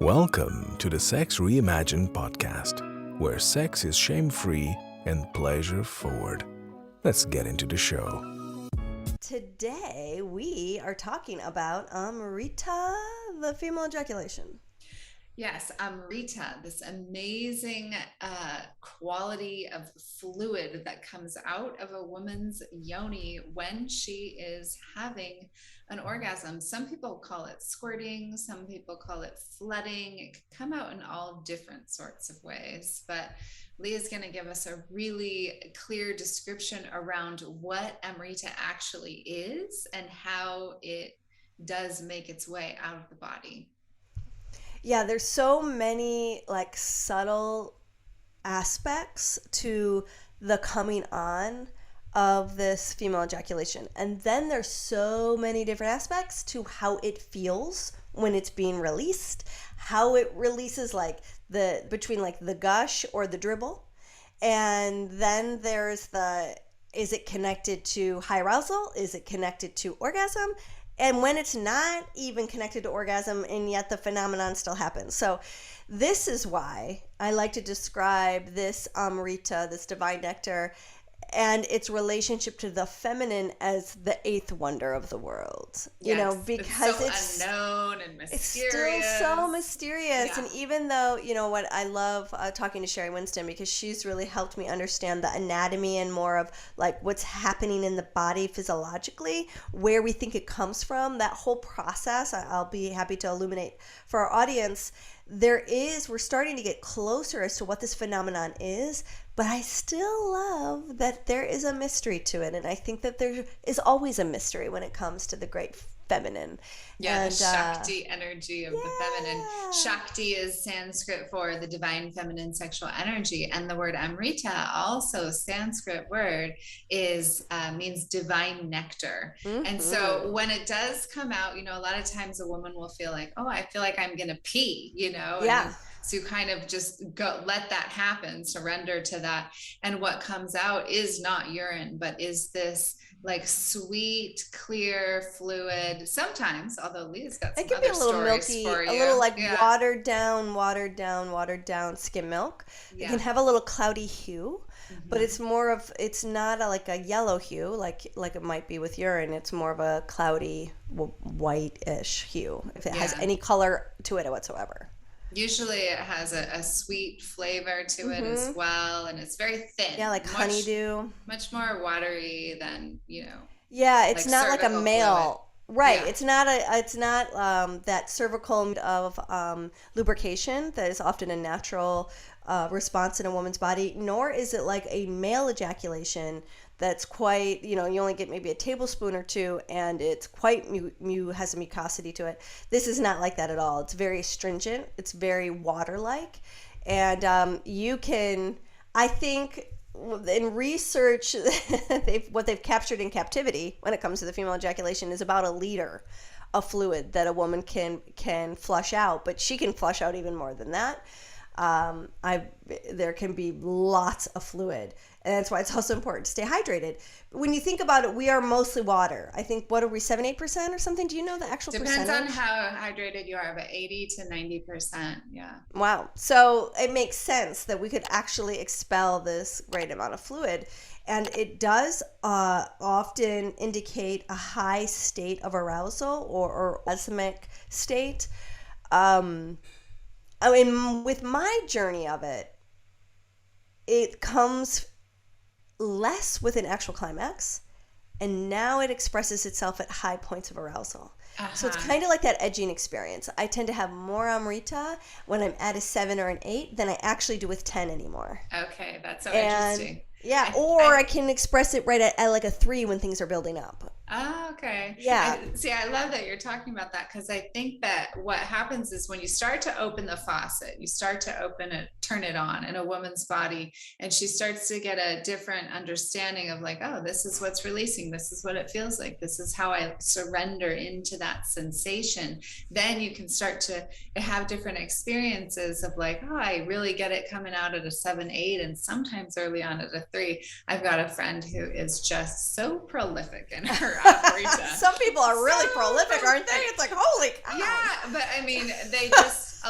Welcome to the Sex Reimagined podcast, where sex is shame-free and pleasure-forward. Let's get into the show. Today, we are talking about Amrita, the female ejaculation. Yes, Amrita, this amazing quality of fluid that comes out of a woman's yoni when she is having an orgasm. Some people call it squirting, some people call it flooding. It can come out in all different sorts of ways, but Leah's going to give us a really clear description around what Amrita actually is and how it does make its way out of the body. Yeah, there's so many subtle aspects to the coming on of this female ejaculation. And then there's so many different aspects to how it feels when it's being released, how it releases between the gush or the dribble. And then there's is it connected to high arousal? Is it connected to orgasm? And when it's not even connected to orgasm, and yet the phenomenon still happens. So this is why I like to describe this Amrita, this divine nectar, and its relationship to the feminine as the eighth wonder of the world. Yes, because it's so unknown and mysterious. It's still so mysterious. Yeah. And even though, what I love talking to Sherry Winston, because she's really helped me understand the anatomy and more of what's happening in the body physiologically, where we think it comes from, that whole process, I'll be happy to illuminate for our audience. We're starting to get closer as to what this phenomenon is, but I still love that there is a mystery to it. And I think that there is always a mystery when it comes to the great feminine. Yeah, and, the Shakti energy of the feminine. Shakti is Sanskrit for the divine feminine sexual energy. And the word Amrita, also Sanskrit word, means divine nectar. Mm-hmm. And so when it does come out, a lot of times a woman will feel like, oh, I feel like I'm going to pee, Yeah. So kind of just let that happen, surrender to that. And what comes out is not urine, but is this sweet, clear fluid. Sometimes, although Leah's got some it can other be a little stories milky, for you. a little watered down skim milk. Yeah. It can have a little cloudy hue, but it's not a yellow hue like it might be with urine. It's more of a cloudy, whitish hue if it has any color to it whatsoever. Usually it has a sweet flavor to it as well, and it's very thin. Yeah, honeydew. Much more watery than, Yeah, it's not like a male. Fluid. Right. Yeah. It's not that cervical of lubrication that is often a natural response in a woman's body, nor is it like a male ejaculation that's quite, you only get maybe a tablespoon or two, and it's quite has a mucosity to it. This is not like that at all. It's very astringent. It's very water-like. And I think in research, what they've captured in captivity when it comes to the female ejaculation is about 1 liter of fluid that a woman can flush out, but she can flush out even more than that. There can be lots of fluid, and that's why it's also important to stay hydrated. But when you think about it, we are mostly water. I think, what are we, 7-8% or something? Do you know the actual percentage? Depends on how hydrated you are, but 80 to 90%. Yeah. Wow. So it makes sense that we could actually expel this great amount of fluid. And it does often indicate a high state of arousal or orgasmic state. With my journey of it, it comes less with an actual climax, and now it expresses itself at high points of arousal. So it's kind of like that edging experience. I tend to have more Amrita when I'm at a 7 or an 8 than I actually do with 10 anymore. Okay, that's so interesting. Yeah, I can express it right at a 3 when things are building up. Oh, okay. Yeah. I love that you're talking about that, because I think that what happens is when you start to open the faucet, you start to turn it on in a woman's body, and she starts to get a different understanding of oh, this is what's releasing. This is what it feels like. This is how I surrender into that sensation. Then you can start to have different experiences of oh, I really get it coming out at a 7, 8, and sometimes early on at a 3. I've got a friend who is just so prolific in her Amrita. Some people are really prolific, aren't they? It's holy cow. Yeah, but I mean, they just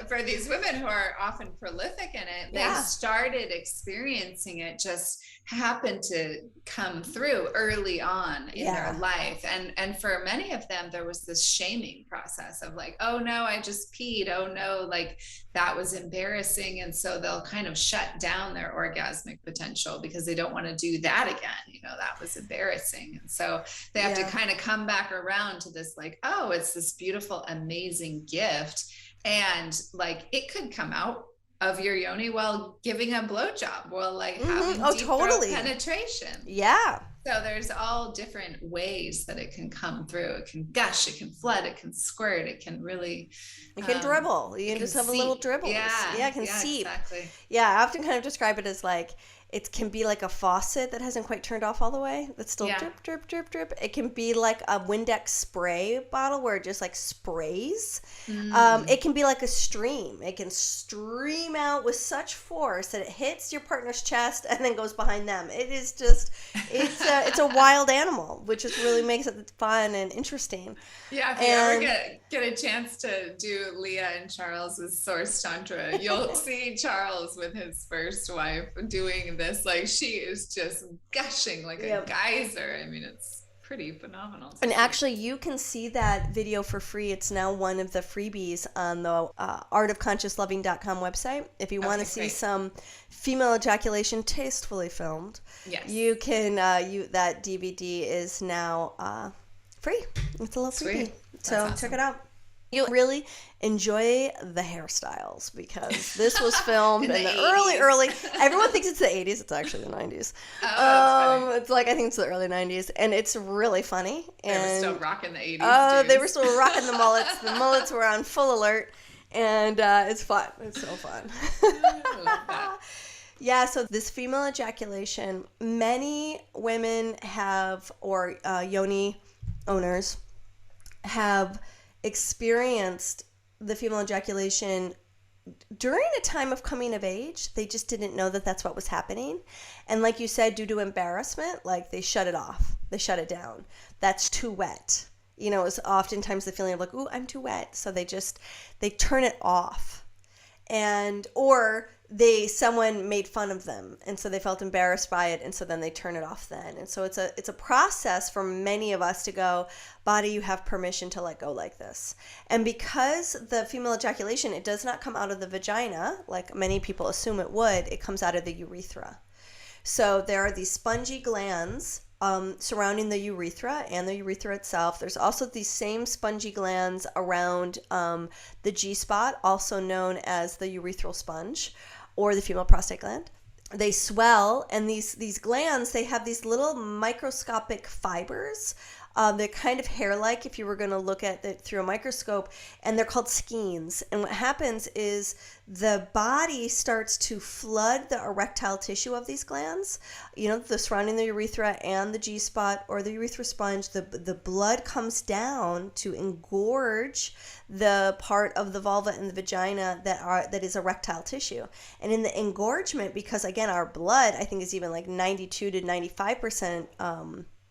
for these women who are often prolific in it, they started experiencing it, just happened to come through early on in their life. And for many of them, there was this shaming process of like, oh no, I just peed. Oh no, like that was embarrassing. And so they'll kind of shut down their orgasmic potential because they don't want to do that again. That was embarrassing. And so they have to kind of come back around to this, like, oh, it's this beautiful, amazing gift. And like, it could come out of your yoni while giving a blowjob, while like having deep throat penetration. Yeah. So there's all different ways that it can come through. It can gush, it can flood, it can squirt, it can really... It can dribble. You can just have a little dribbles. Yeah, it can seep. Exactly. Yeah, I often kind of describe it as like, it can be like a faucet that hasn't quite turned off all the way. That's still drip, drip, drip, drip. It can be like a Windex spray bottle where it just like sprays. It can be like a stream. It can stream out with such force that it hits your partner's chest and then goes behind them. It is just, it's a wild animal, which just really makes it fun and interesting. Yeah, if you ever get a chance to do Leah and Charles's Source Tantra, you'll see Charles with his first wife doing this. Like, she is just gushing like a geyser. I mean, it's pretty phenomenal. And actually, you can see that video for free. It's now one of the freebies on the artofconsciousloving.com website. If you want to see some female ejaculation tastefully filmed, you can. That DVD is now free. It's a little freebie. So awesome. Check it out. You'll really enjoy the hairstyles because this was filmed in the early. Everyone thinks it's the 80s. It's actually the 90s. It's like, I think it's the early 90s, and it's really funny. They were still rocking the 80s. Oh, they were still rocking the mullets. The mullets were on full alert, and it's fun. It's so fun. I love that. Yeah, so this female ejaculation, many women have, or yoni owners have experienced the female ejaculation during a time of coming of age. They just didn't know that that's what was happening. And like you said, due to embarrassment, like they shut it off. They shut it down. That's too wet. It's oftentimes the feeling of like, ooh, I'm too wet. So they turn it off. Or someone made fun of them, and so they felt embarrassed by it, and so then they turn it off then. And so it's a process for many of us to go, body, you have permission to let go like this. And because the female ejaculation, it does not come out of the vagina like many people assume it would, it comes out of the urethra. So there are these spongy glands surrounding the urethra and the urethra itself. There's also these same spongy glands around the G-spot, also known as the urethral sponge or the female prostate gland. They swell, and these glands, they have these little microscopic fibers. They're kind of hair-like if you were going to look at it through a microscope, and they're called skeins. And what happens is the body starts to flood the erectile tissue of these glands, the surrounding the urethra and the G-spot or the urethral sponge. The blood comes down to engorge the part of the vulva and the vagina that is erectile tissue. And in the engorgement, because again, our blood, I think, is even like 92 to 95%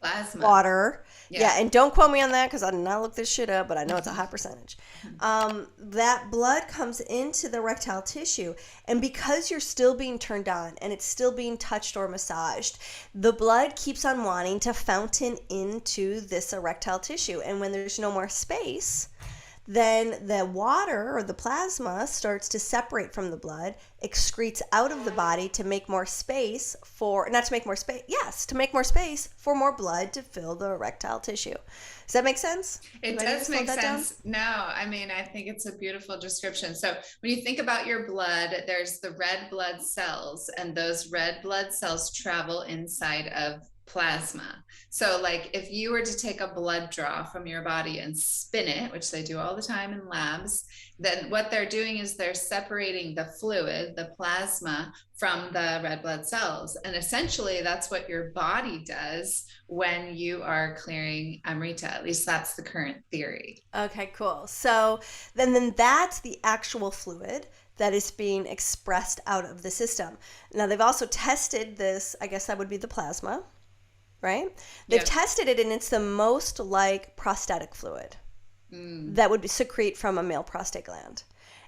plasma. Water. Yeah, and don't quote me on that because I did not look this shit up, but I know it's a high percentage. That blood comes into the erectile tissue, and because you're still being turned on and it's still being touched or massaged, the blood keeps on wanting to fountain into this erectile tissue. And when there's no more space, then the water or the plasma starts to separate from the blood, excretes out of the body to make more space for more space for more blood to fill the erectile tissue. Does that make sense? It does make sense. No, I mean, I think it's a beautiful description. So when you think about your blood, there's the red blood cells, and those red blood cells travel inside of plasma. So like if you were to take a blood draw from your body and spin it, which they do all the time in labs, then what they're doing is they're separating the fluid, the plasma, from the red blood cells. And essentially that's what your body does when you are clearing Amrita. At least that's the current theory. Okay, cool. So then that's the actual fluid that is being expressed out of the system. Now they've also tested this, I guess that would be the plasma, right? They've tested it, and it's the most like prostatic fluid that would secrete from a male prostate gland.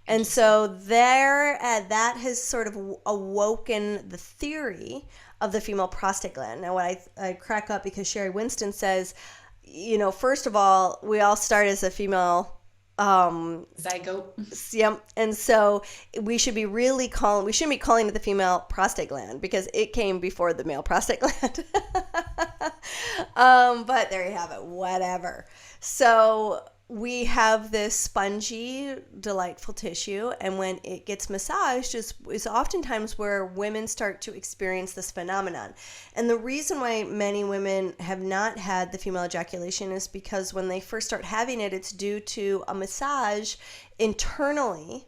And so that has sort of awoken the theory of the female prostate gland. Now, what I crack up because Sherry Winston says, first of all, we all start as a female zygote. Yep. And so we shouldn't be calling it the female prostate gland because it came before the male prostate gland. But there you have it, whatever. So we have this spongy, delightful tissue, and when it gets massaged is oftentimes where women start to experience this phenomenon. And the reason why many women have not had the female ejaculation is because when they first start having it, it's due to a massage internally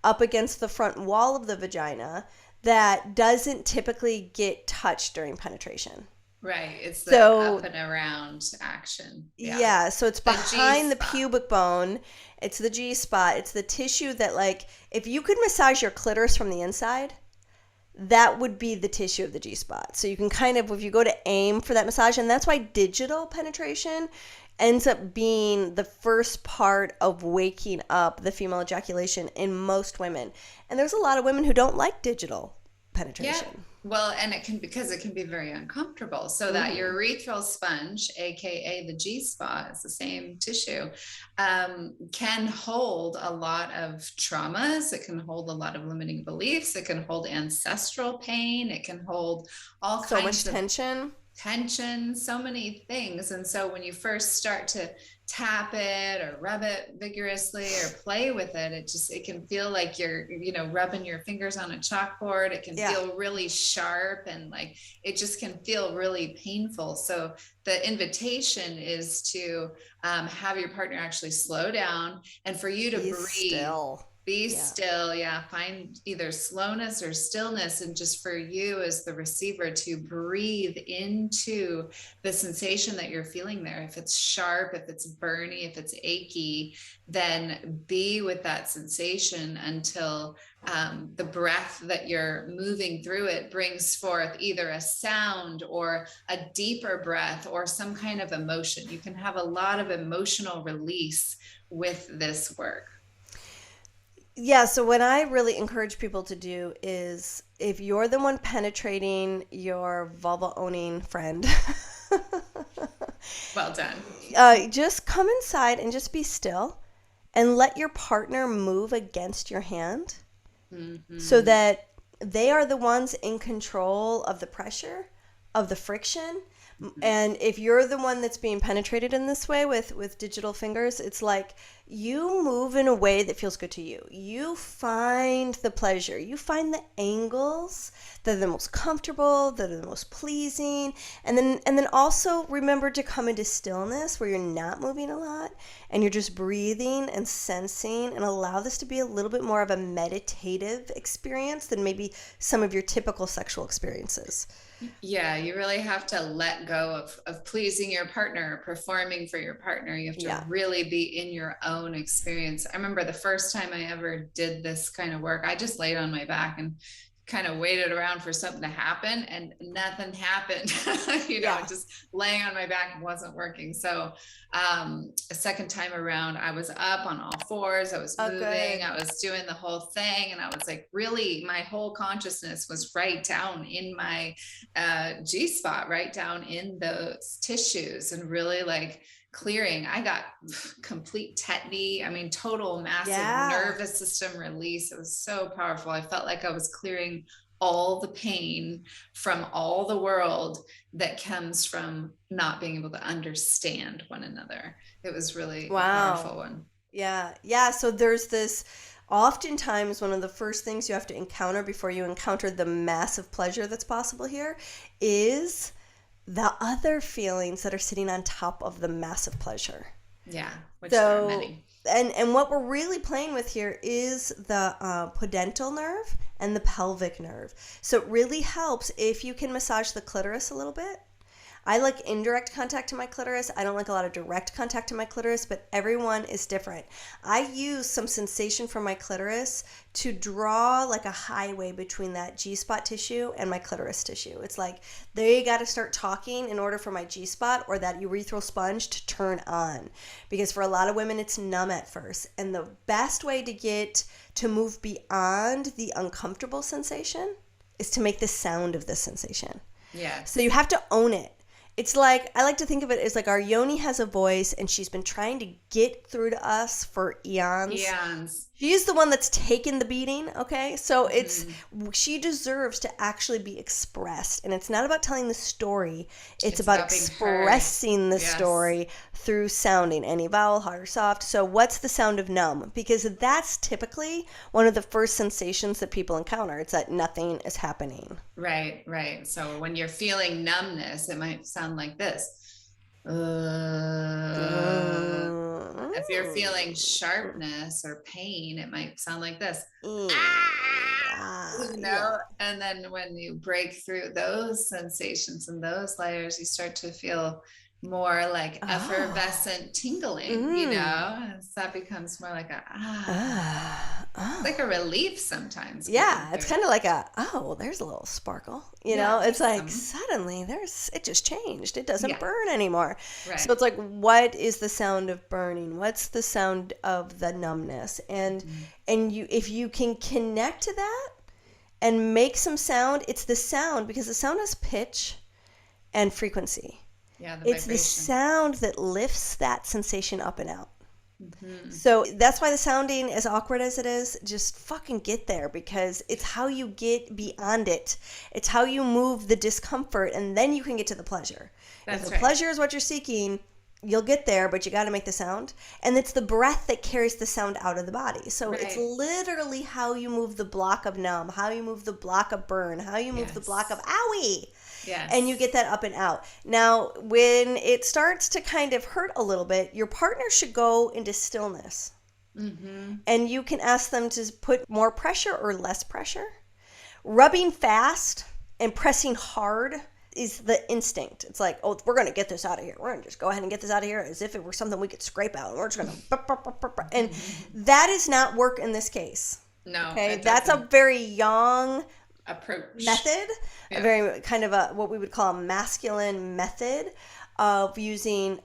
up against the front wall of the vagina that doesn't typically get touched during penetration. Right. It's the up and around action. Yeah. So it's behind the pubic bone. It's the G spot. It's the tissue that, like, if you could massage your clitoris from the inside, that would be the tissue of the G spot. So you can kind of, if you go to aim for that massage, and that's why digital penetration ends up being the first part of waking up the female ejaculation in most women. And there's a lot of women who don't like digital penetration. Yeah. Well, and it can be very uncomfortable. So that urethral sponge, aka the G spot, it's the same tissue, can hold a lot of traumas. It can hold a lot of limiting beliefs. It can hold ancestral pain. It can hold all kinds of tension, so many things. And so when you first start to tap it or rub it vigorously or play with it, it can feel like you're, rubbing your fingers on a chalkboard. It can feel really sharp, and like it just can feel really painful. So the invitation is to have your partner actually slow down and for you to breathe. Be still. Find either slowness or stillness, and just for you as the receiver to breathe into the sensation that you're feeling there. If it's sharp, if it's burny, if it's achy, then be with that sensation until the breath that you're moving through it brings forth either a sound or a deeper breath or some kind of emotion. You can have a lot of emotional release with this work. Yeah, so what I really encourage people to do is, if you're the one penetrating your vulva-owning friend, well done. Just come inside and just be still and let your partner move against your hand so that they are the ones in control of the pressure, of the friction. And if you're the one that's being penetrated in this way with digital fingers, it's like you move in a way that feels good to you. You find the pleasure. You find the angles that are the most comfortable, that are the most pleasing. And then also remember to come into stillness where you're not moving a lot and you're just breathing and sensing, and allow this to be a little bit more of a meditative experience than maybe some of your typical sexual experiences. Yeah, you really have to let go of pleasing your partner, performing for your partner. You have to really be in your own experience. I remember the first time I ever did this kind of work, I just laid on my back and kind of waited around for something to happen, and nothing happened. Just laying on my back wasn't working. So a second time around, I was up on all fours. I was moving. I was doing the whole thing. And I was like, really, my whole consciousness was right down in my G spot, right down in those tissues, and really like clearing. I got complete tetany. I mean, total massive nervous system release. It was so powerful. I felt like I was clearing all the pain from all the world that comes from not being able to understand one another. It was really a powerful one. Yeah. So there's this, oftentimes one of the first things you have to encounter before you encounter the massive pleasure that's possible here is the other feelings that are sitting on top of the massive pleasure. Yeah, which there are many. And what we're really playing with here is the pudendal nerve and the pelvic nerve. So it really helps if you can massage the clitoris a little bit. I like indirect contact to my clitoris. I don't like a lot of direct contact to my clitoris, but everyone is different. I use some sensation from my clitoris to draw like a highway between that G-spot tissue and my clitoris tissue. It's like they got to start talking in order for my G-spot or that urethral sponge to turn on. Because for a lot of women, it's numb at first. And the best way to get to move beyond the uncomfortable sensation is to make the sound of the sensation. Yeah. So you have to own it. It's like, I like to think of it as like our yoni has a voice and she's been trying to get through to us for eons. Eons. She's the one that's taken the beating, okay? So she deserves to actually be expressed. And it's not about telling the story. It's about expressing the story through sounding. Any vowel, hard or soft. So what's the sound of numb? Because that's typically one of the first sensations that people encounter. It's that nothing is happening. Right, right. So when you're feeling numbness, it might sound like this. If you're feeling sharpness or pain, it might sound like this. And then when you break through those sensations and those layers, you start to feel more like effervescent tingling, you know, and so that becomes more like like a relief sometimes. Yeah, it's kind of like there's a little sparkle, you know, it's like suddenly it just changed. It doesn't burn anymore. Right. So it's like, what is the sound of burning? What's the sound of the numbness? And if you can connect to that and make some sound, it's the sound, because the sound has pitch and frequency. Yeah, it's the sound that lifts that sensation up and out. Mm-hmm. So that's why the sounding, as awkward as it is, just fucking get there, because it's how you get beyond it. It's how you move the discomfort, and then you can get to the pleasure. If the pleasure is what you're seeking, you'll get there, but you got to make the sound. And it's the breath that carries the sound out of the body. So it's literally how you move the block of numb, how you move the block of burn, how you move the block of owie. Yes. And you get that up and out. Now, when it starts to kind of hurt a little bit, your partner should go into stillness. Mm-hmm. And you can ask them to put more pressure or less pressure. Rubbing fast and pressing hard is the instinct. It's like, we're going to get this out of here. We're going to just go ahead and get this out of here as if it were something we could scrape out. And we're just going to... And that does not work in this case. No. Okay, that's a very yang approach method, a very kind of what we would call a masculine method of using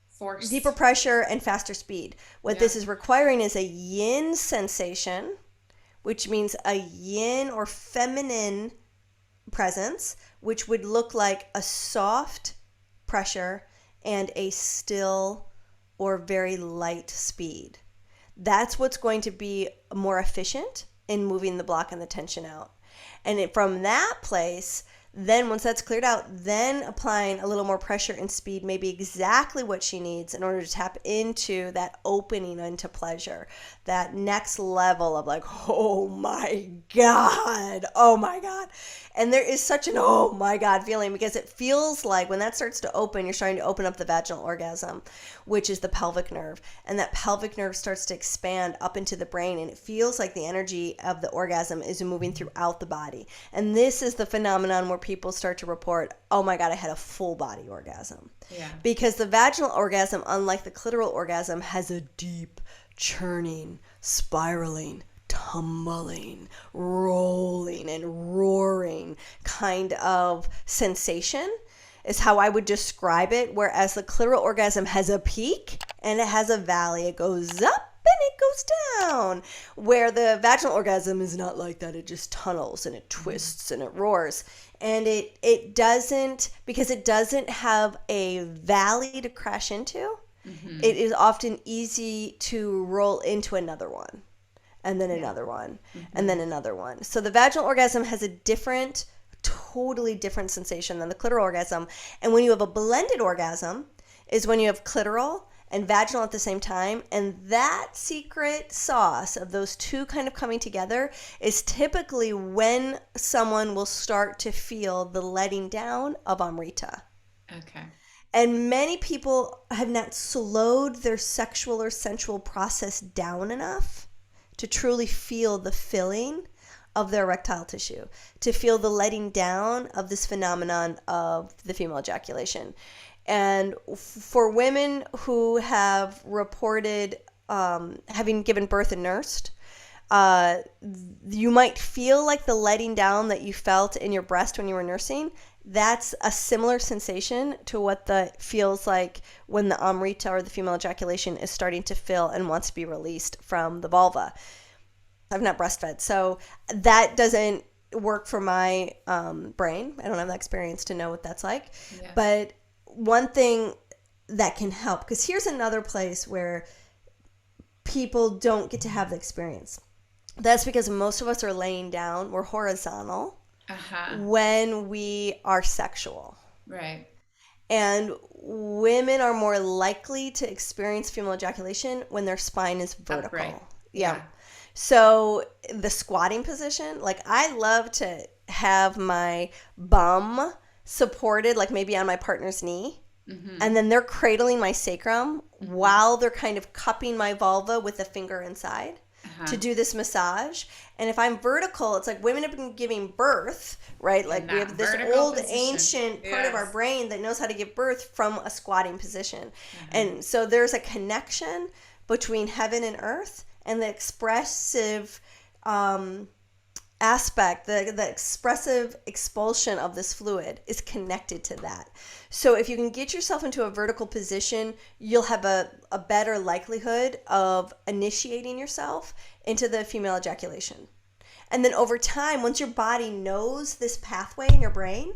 force, deeper pressure, and faster speed. What this is requiring is a yin sensation, which means a yin or feminine presence, which would look like a soft pressure and a still or very light speed. That's what's going to be more efficient in moving the block and the tension out. And from that place, then once that's cleared out, then applying a little more pressure and speed may be exactly what she needs in order to tap into that opening into pleasure, that next level of like, oh my God. And there is such an oh my God feeling, because it feels like when that starts to open, you're starting to open up the vaginal orgasm, which is the pelvic nerve. And that pelvic nerve starts to expand up into the brain, and it feels like the energy of the orgasm is moving throughout the body. And this is the phenomenon where people start to report, oh my God, I had a full body orgasm. Yeah. Because the vaginal orgasm, unlike the clitoral orgasm, has a deep, churning, spiraling, tumbling, rolling, and roaring kind of sensation is how I would describe it. Whereas the clitoral orgasm has a peak and it has a valley. It goes up and it goes down. Where the vaginal orgasm is not like that. It just tunnels and it twists and it roars. And it doesn't, because it doesn't have a valley to crash into, it is often easy to roll into another one. And then another one, and then another one. So the vaginal orgasm has a different, totally different sensation than the clitoral orgasm. And when you have a blended orgasm is when you have clitoral and vaginal at the same time. And that secret sauce of those two kind of coming together is typically when someone will start to feel the letting down of Amrita. Okay. And many people have not slowed their sexual or sensual process down enough to truly feel the filling of their erectile tissue, to feel the letting down of this phenomenon of the female ejaculation. And for women who have reported having given birth and nursed, you might feel like the letting down that you felt in your breast when you were nursing. That's a similar sensation to what the feels like when the Amrita, or the female ejaculation, is starting to fill and wants to be released from the vulva. I've not breastfed, so that doesn't work for my brain. I don't have that experience to know what that's like. Yeah. But one thing that can help, because here's another place where people don't get to have the experience. That's because most of us are laying down. We're horizontal when we are sexual. Right. And women are more likely to experience female ejaculation when their spine is vertical. Upright. Yeah. So the squatting position, like I love to have my bum supported, like maybe on my partner's knee. Mm-hmm. And then they're cradling my sacrum while they're kind of cupping my vulva with a finger inside to do this massage. And if I'm vertical, it's like women have been giving birth, right? Like we have this old ancient part of our brain that knows how to give birth from a squatting position. And so there's a connection between heaven and earth, and the expressive aspect, the expressive expulsion of this fluid is connected to that. So if you can get yourself into a vertical position, you'll have a better likelihood of initiating yourself into the female ejaculation. And then over time, once your body knows this pathway in your brain,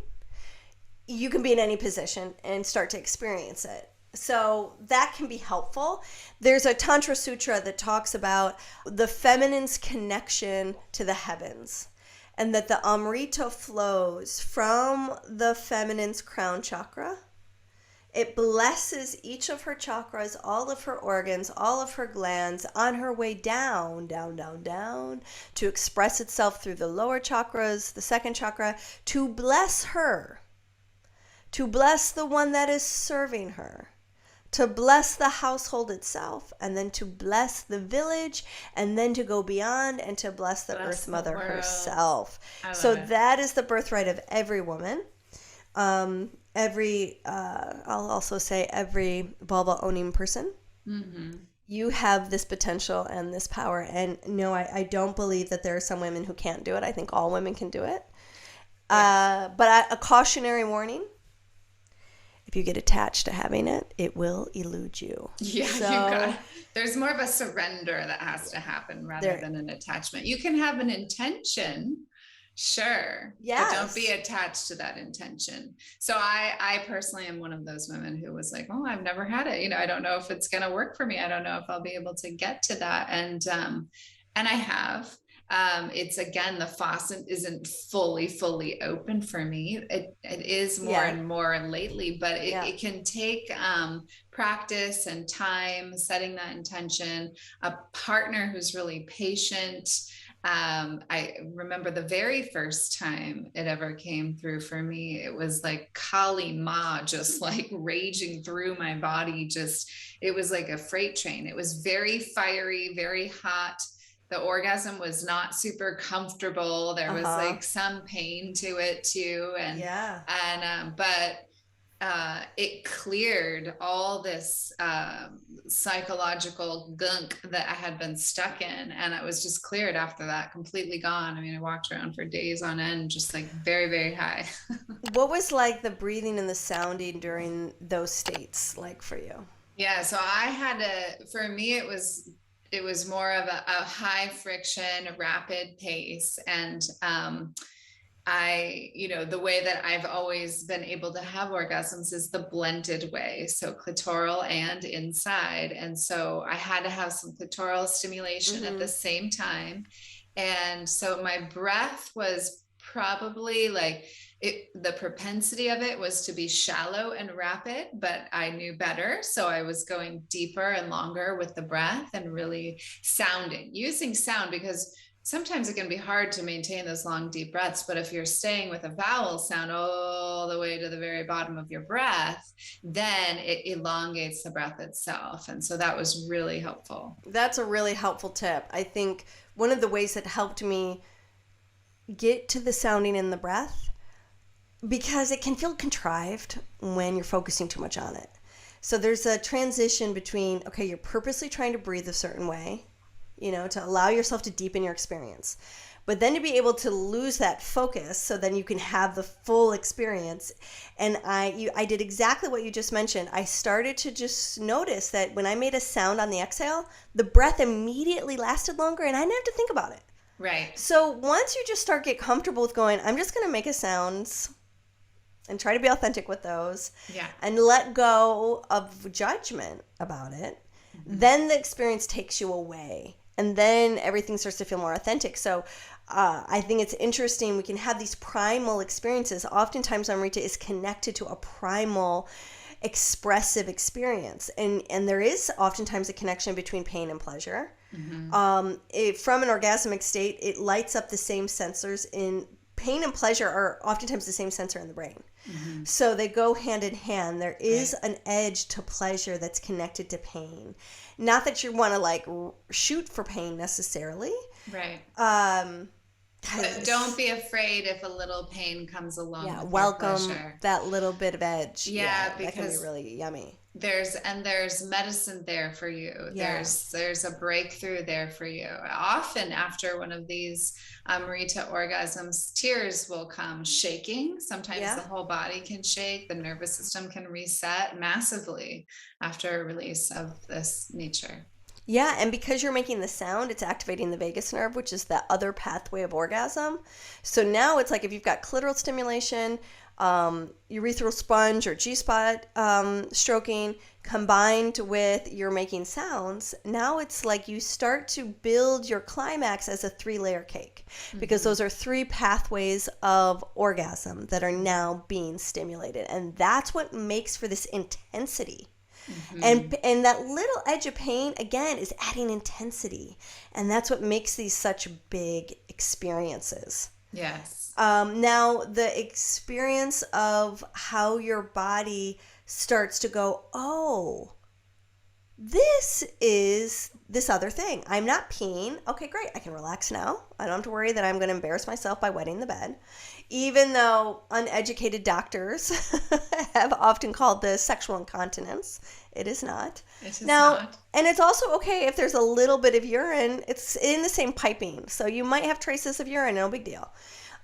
you can be in any position and start to experience it. So that can be helpful. There's a Tantra sutra that talks about the feminine's connection to the heavens, and that the Amrita flows from the feminine's crown chakra. It blesses each of her chakras, all of her organs, all of her glands on her way down, down, down, down, to express itself through the lower chakras, the second chakra, to bless her, to bless the one that is serving her, to bless the household itself, and then to bless the village, and then to go beyond and to bless the Earth Mother herself. So that is the birthright of every woman. I'll also say every vulva-owning person. Mm-hmm. You have this potential and this power. And no, I don't believe that there are some women who can't do it. I think all women can do it. Yeah. But a cautionary warning: if you get attached to having it, it will elude you. Yeah, there's more of a surrender that has to happen rather than an attachment. You can have an intention, sure, but don't be attached to that intention. So I personally am one of those women who was like, oh, I've never had it. I don't know if it's going to work for me. I don't know if I'll be able to get to that. And I have. It's again, the faucet isn't fully open for me. It is more and more lately, but it can take practice and time, setting that intention, a partner who's really patient. I remember the very first time it ever came through for me, it was like Kali Ma just like raging through my body. It was like a freight train. It was very fiery, very hot. The orgasm was not super comfortable. There was like some pain to it too. But it cleared all this psychological gunk that I had been stuck in. And it was just cleared after that, completely gone. I mean, I walked around for days on end, just like very, very high. What was like the breathing and the sounding during those states like for you? Yeah, so for me, it was more of a high friction, rapid pace. And the way that I've always been able to have orgasms is the blended way. So clitoral and inside. And so I had to have some clitoral stimulation at the same time. And so my breath was probably like, the propensity of it was to be shallow and rapid, but I knew better. So I was going deeper and longer with the breath and really using sound, because sometimes it can be hard to maintain those long, deep breaths. But if you're staying with a vowel sound all the way to the very bottom of your breath, then it elongates the breath itself. And so that was really helpful. That's a really helpful tip. I think one of the ways that helped me get to the sounding in the breath because it can feel contrived when you're focusing too much on it. So there's a transition between, okay, you're purposely trying to breathe a certain way, to allow yourself to deepen your experience. But then to be able to lose that focus so then you can have the full experience. And I did exactly what you just mentioned. I started to just notice that when I made a sound on the exhale, the breath immediately lasted longer and I didn't have to think about it. Right. So once you just get comfortable with going, I'm just going to make a sounds and try to be authentic with those. Yeah. And let go of judgment about it. Mm-hmm. Then the experience takes you away. And then everything starts to feel more authentic. So I think it's interesting. We can have these primal experiences. Oftentimes, Amrita is connected to a primal expressive experience. And there is oftentimes a connection between pain and pleasure. Mm-hmm. From an orgasmic state, it lights up the same sensors in pain and pleasure are oftentimes the same sensor in the brain. Mm-hmm. So they go hand in hand. There is an edge to pleasure that's connected to pain. Not that you want to shoot for pain necessarily. Right. But don't be afraid if a little pain comes along. Yeah, with welcome that little bit of edge. Yeah, because that can be really yummy. There's medicine there for you. Yeah. There's a breakthrough there for you. Often after one of these Amrita orgasms, tears will come, shaking. Sometimes the whole body can shake. The nervous system can reset massively after a release of this nature. Yeah, and because you're making the sound, it's activating the vagus nerve, which is the other pathway of orgasm. So now it's like if you've got clitoral stimulation, urethral sponge or G-spot stroking combined with you're making sounds, now it's like you start to build your climax as a 3-layer cake, because those are 3 pathways of orgasm that are now being stimulated. And that's what makes for this intensity. Mm-hmm. And that little edge of pain, again, is adding intensity. And that's what makes these such big experiences. Yes. Now, the experience of how your body starts to go, oh, this is this other thing. I'm not peeing. Okay, great. I can relax now. I don't have to worry that I'm going to embarrass myself by wetting the bed. Even though uneducated doctors have often called this sexual incontinence, it is not. It is not. And it's also okay if there's a little bit of urine. It's in the same piping. So you might have traces of urine, no big deal.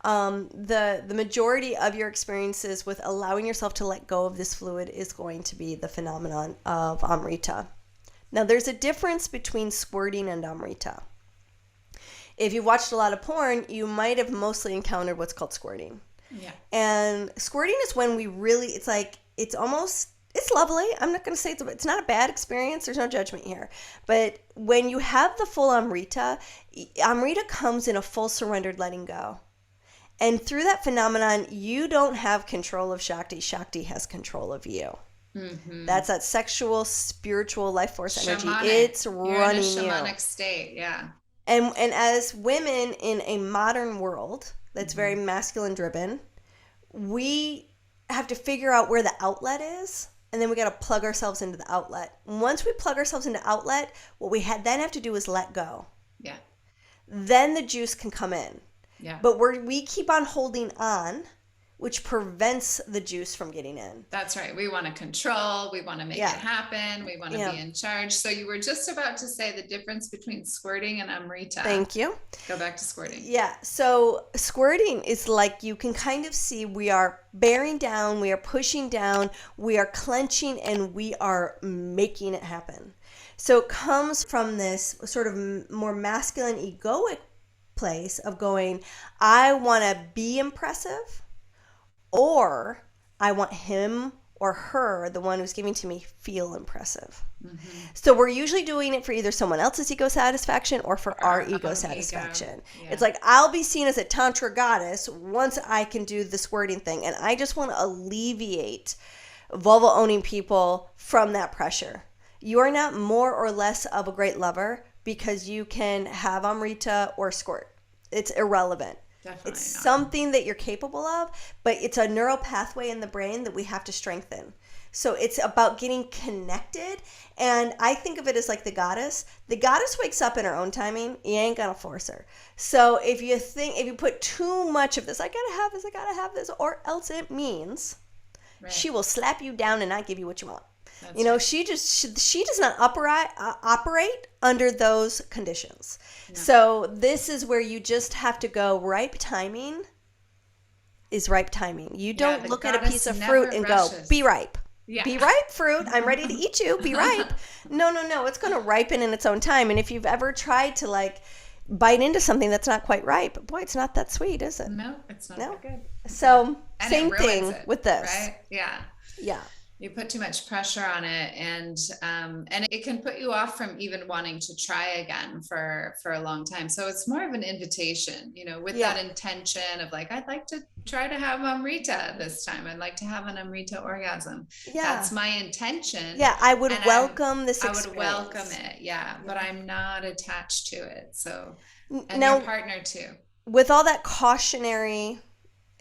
The majority of your experiences with allowing yourself to let go of this fluid is going to be the phenomenon of Amrita. Now, there's a difference between squirting and Amrita. If you've watched a lot of porn, you might have mostly encountered what's called squirting. Yeah. And squirting is when we really, it's lovely. I'm not going to say it's not a bad experience. There's no judgment here. But when you have the full Amrita comes in a full surrendered letting go. And through that phenomenon, you don't have control of Shakti. Shakti has control of you. Mm-hmm. That's that sexual, spiritual life force energy. It's running you. You're in a shamanic state, yeah. And as women in a modern world that's very masculine driven, we have to figure out where the outlet is, and then we got to plug ourselves into the outlet. Once we plug ourselves into outlet, what we then have to do is let go. Yeah. Then the juice can come in. Yeah. But we keep on holding on, which prevents the juice from getting in. That's right. We want to control. We want to make it happen. We want to be in charge. So you were just about to say the difference between squirting and Amrita. Thank you. Go back to squirting. Yeah. So squirting is like you can kind of see we are bearing down, we are pushing down, we are clenching, and we are making it happen. So it comes from this sort of more masculine egoic place of going, I want to be impressive, or I want him or her, the one who's giving to me, feel impressive. Mm-hmm. So we're usually doing it for either someone else's ego satisfaction or for our ego satisfaction. Yeah. It's like, I'll be seen as a Tantra goddess once I can do the squirting thing. And I just want to alleviate vulva owning people from that pressure. You are not more or less of a great lover because you can have Amrita or squirt. It's irrelevant. Definitely it's not. Something that you're capable of, but it's a neural pathway in the brain that we have to strengthen. So it's about getting connected. And I think of it as like the goddess. The goddess wakes up in her own timing. You ain't gonna force her. So if you put too much of this, I gotta have this, or else it means she will slap you down and not give you what you want. That's right. She does not operate under those conditions. No. So this is where you just have to go, ripe timing is ripe timing. You don't look at a piece of fruit and go, be ripe. Yeah. Be ripe, fruit. I'm ready to eat you. Be ripe. No. It's going to ripen in its own time. And if you've ever tried to like bite into something that's not quite ripe, boy, it's not that sweet, is it? No, it's not that good. So same thing with this. Right? Yeah. Yeah. You put too much pressure on it, and it can put you off from even wanting to try again for a long time. So it's more of an invitation, with that intention of like, I'd like to try to have Amrita this time. I'd like to have an Amrita orgasm. Yeah. That's my intention. Yeah. I would welcome this experience. I would welcome it. Yeah. But I'm not attached to it. So, and your partner too. With all that cautionary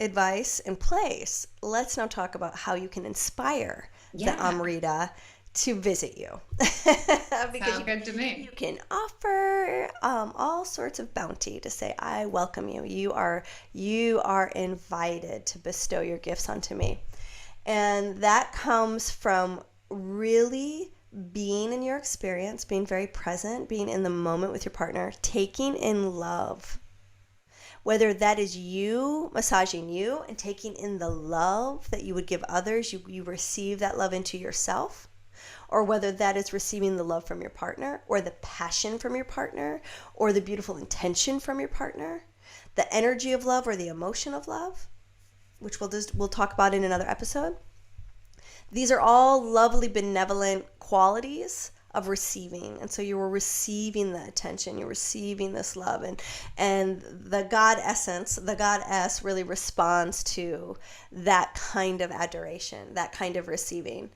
advice in place, let's now talk about how you can inspire the Amrita to visit you. Because good to me. You can offer all sorts of bounty to say, I welcome you. You are invited to bestow your gifts onto me. And that comes from really being in your experience, being very present, being in the moment with your partner, taking in love. Whether that is you massaging you and taking in the love that you would give others, you receive that love into yourself, or whether that is receiving the love from your partner, or the passion from your partner, or the beautiful intention from your partner, the energy of love or the emotion of love, which we'll talk about in another episode. These are all lovely, benevolent qualities of receiving. And so you were receiving the attention, you're receiving this love, and the God essence, the goddess really responds to that kind of adoration, that kind of receiving.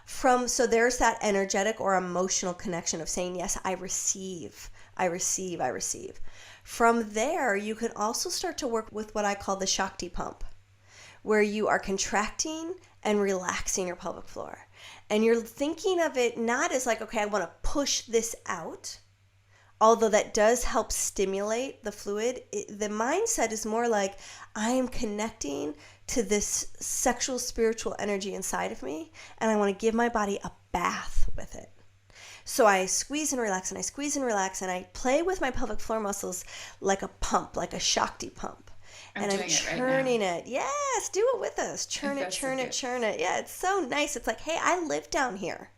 So there's that energetic or emotional connection of saying, yes, I receive. From there, you can also start to work with what I call the Shakti pump, where you are contracting and relaxing your pelvic floor. And you're thinking of it not as like, okay, I want to push this out, although that does help stimulate the fluid. The mindset is more like, I am connecting to this sexual, spiritual energy inside of me, and I want to give my body a bath with it. So I squeeze and relax, and I squeeze and relax, and I play with my pelvic floor muscles like a pump, like a Shakti pump. And I'm churning it. Yes, do it with us. Churn it. Yeah, it's so nice. It's like, hey, I live down here.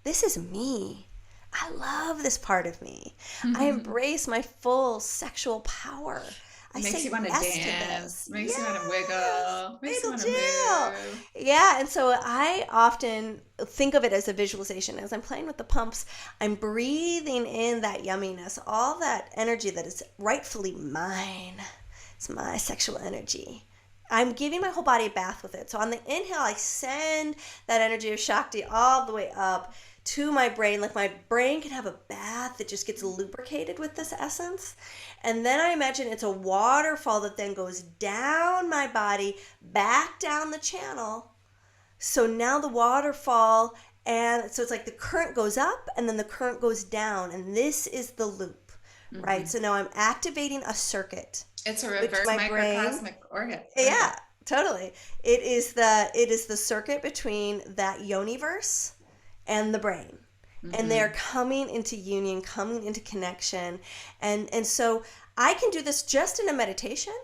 This is me. I love this part of me. Mm-hmm. I embrace my full sexual power. Makes you want to dance. Makes you want to wiggle. Makes you want to move. Yeah, and so I often think of it as a visualization. As I'm playing with the pumps, I'm breathing in that yumminess, all that energy that is rightfully mine. It's my sexual energy. I'm giving my whole body a bath with it. So on the inhale, I send that energy of Shakti all the way up to my brain. Like my brain can have a bath that just gets lubricated with this essence. And then I imagine it's a waterfall that then goes down my body, back down the channel. So now the waterfall, and so it's like the current goes up and then the current goes down. And this is the loop, right? So now I'm activating a circuit. It's a reverse microcosmic organ. Yeah, totally. It is the circuit between that yoniverse and the brain. Mm-hmm. And they're coming into union, coming into connection. And so I can do this just in a meditation.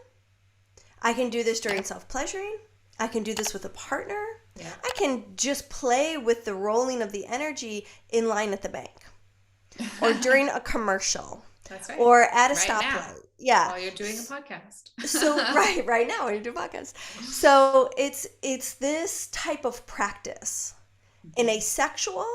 I can do this during self-pleasuring. I can do this with a partner. Yeah. I can just play with the rolling of the energy in line at the bank or during a commercial. That's right. Or at a stoplight. Yeah. While you're doing a podcast. So right now when you do a podcast. So it's this type of practice in a sexual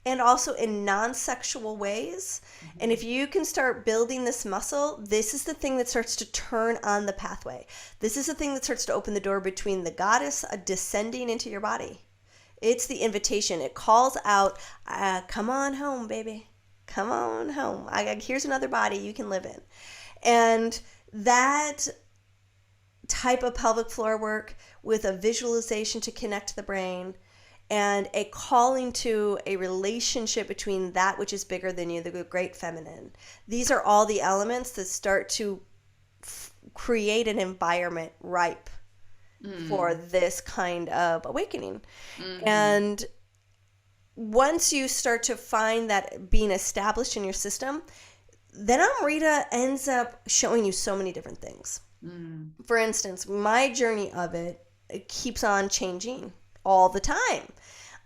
and also in non-sexual ways. Mm-hmm. And if you can start building this muscle, this is the thing that starts to turn on the pathway. This is the thing that starts to open the door between the goddess descending into your body. It's the invitation. It calls out, come on home, baby. Come on home. Here's another body you can live in. And that type of pelvic floor work with a visualization to connect to the brain and a calling to a relationship between that which is bigger than you, the great feminine. These are all the elements that start to create an environment ripe for this kind of awakening. And once you start to find that being established in your system, then Amrita ends up showing you so many different things. For instance, my journey of it keeps on changing all the time.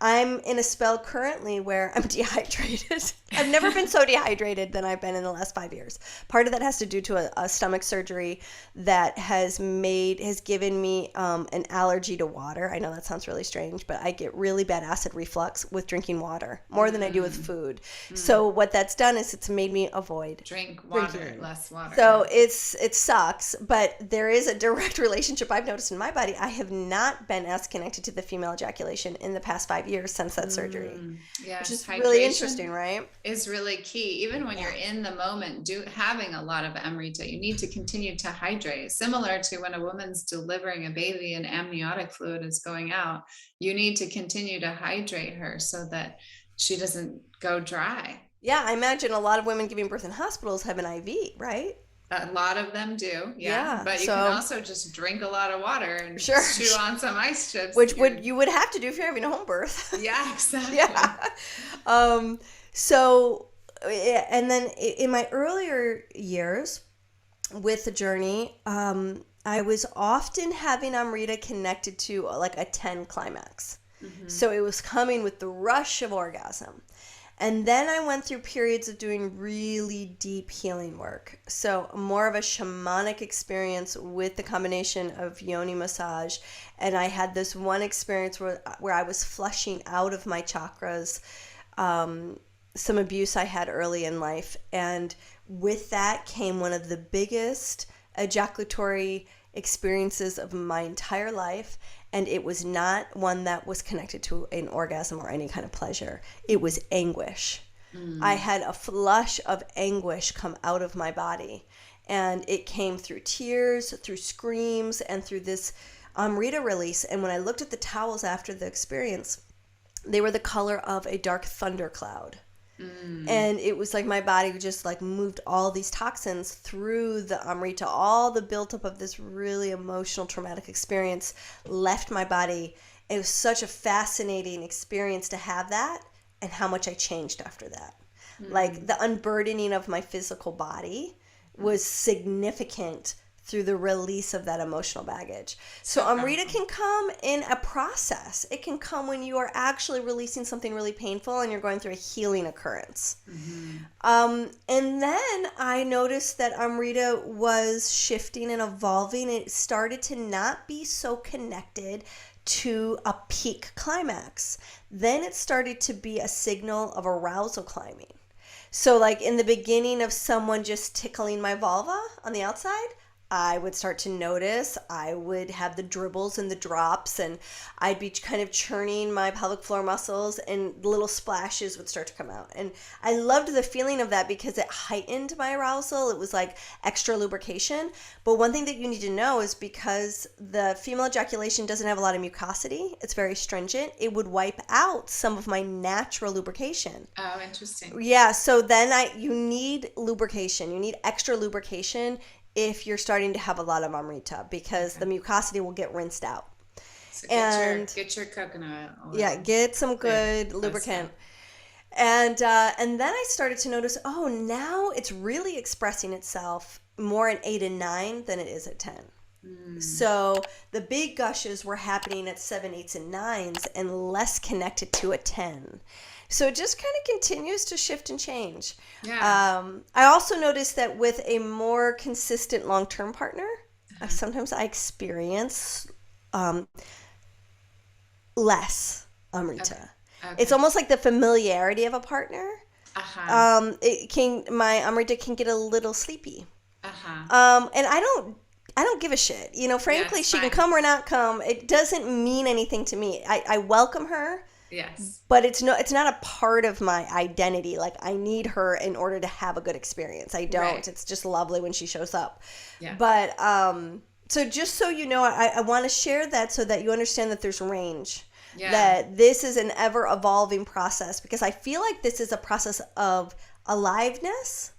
I'm in a spell currently where I'm dehydrated. I've never been so dehydrated than I've been in the last 5 years. Part of that has to do to a stomach surgery that has given me an allergy to water. I know that sounds really strange, but I get really bad acid reflux with drinking water, more than I do with food. So what that's done is it's made me avoid Drink water, drinking. less water. So it sucks, but there is a direct relationship I've noticed in my body. I have not been as connected to the female ejaculation in the past 5 years since that surgery. Yes, which is hydration really interesting, right? Is really key. Even when you're in the moment, having a lot of Amrita, you need to continue to hydrate. Similar to when a woman's delivering a baby and amniotic fluid is going out, you need to continue to hydrate her so that she doesn't go dry. Yeah, I imagine a lot of women giving birth in hospitals have an IV, right? A lot of them do, Yeah, but you can also just drink a lot of water and chew on some ice chips, which you would have to do if you're having a home birth. Yeah, exactly. Yeah. So, and then in my earlier years with the journey, I was often having Amrita connected to like a 10 climax. So it was coming with the rush of orgasm. And then I went through periods of doing really deep healing work. So more of a shamanic experience with the combination of yoni massage. And I had this one experience where I was flushing out of my chakras some abuse I had early in life. And with that came one of the biggest ejaculatory experiences of my entire life. And it was not one that was connected to an orgasm or any kind of pleasure. It was anguish. I had a flush of anguish come out of my body. And it came through tears, through screams, and through this Amrita release. And when I looked at the towels after the experience, they were the color of a dark thundercloud. And it was like my body just like moved all these toxins through the Amrita. All the buildup of this really emotional, traumatic experience left my body. It was such a fascinating experience to have that, and how much I changed after that. Like the unburdening of my physical body was significant through the release of that emotional baggage. So Amrita can come in a process. It can come when you are actually releasing something really painful and you're going through a healing occurrence. And then I noticed that Amrita was shifting and evolving. It started to not be so connected to a peak climax. Then it started to be a signal of arousal climbing. So like in the beginning of someone just tickling my vulva on the outside, I would start to notice. I would have the dribbles and the drops, and I'd be kind of churning my pelvic floor muscles, and little splashes would start to come out. And I loved the feeling of that because it heightened my arousal. It was like extra lubrication. But one thing that you need to know is because the female ejaculation doesn't have a lot of mucosity, it's very stringent, it would wipe out some of my natural lubrication. Oh, interesting. Yeah, so then you need lubrication. You need extra lubrication if you're starting to have a lot of Amrita, because the mucosity will get rinsed out. So get your coconut oil. Yeah, get some good lubricant. And then I started to notice, now it's really expressing itself more at 8 and 9 than it is at 10. So the big gushes were happening at 7, 8s, and 9s, and less connected to a 10. So it just kind of continues to shift and change. Yeah. I also noticed that with a more consistent long-term partner, sometimes I experience less Amrita. Okay. It's almost like the familiarity of a partner. My Amrita can get a little sleepy. And I don't give a shit. Frankly, she can come or not come. It doesn't mean anything to me. I welcome her. Yes. But it's not a part of my identity. Like, I need her in order to have a good experience. I don't. Right. It's just lovely when she shows up. Yeah. But so just so you know, I want to share that so that you understand that there's range. Yeah. that this is an ever evolving process, because I feel like this is a process of aliveness.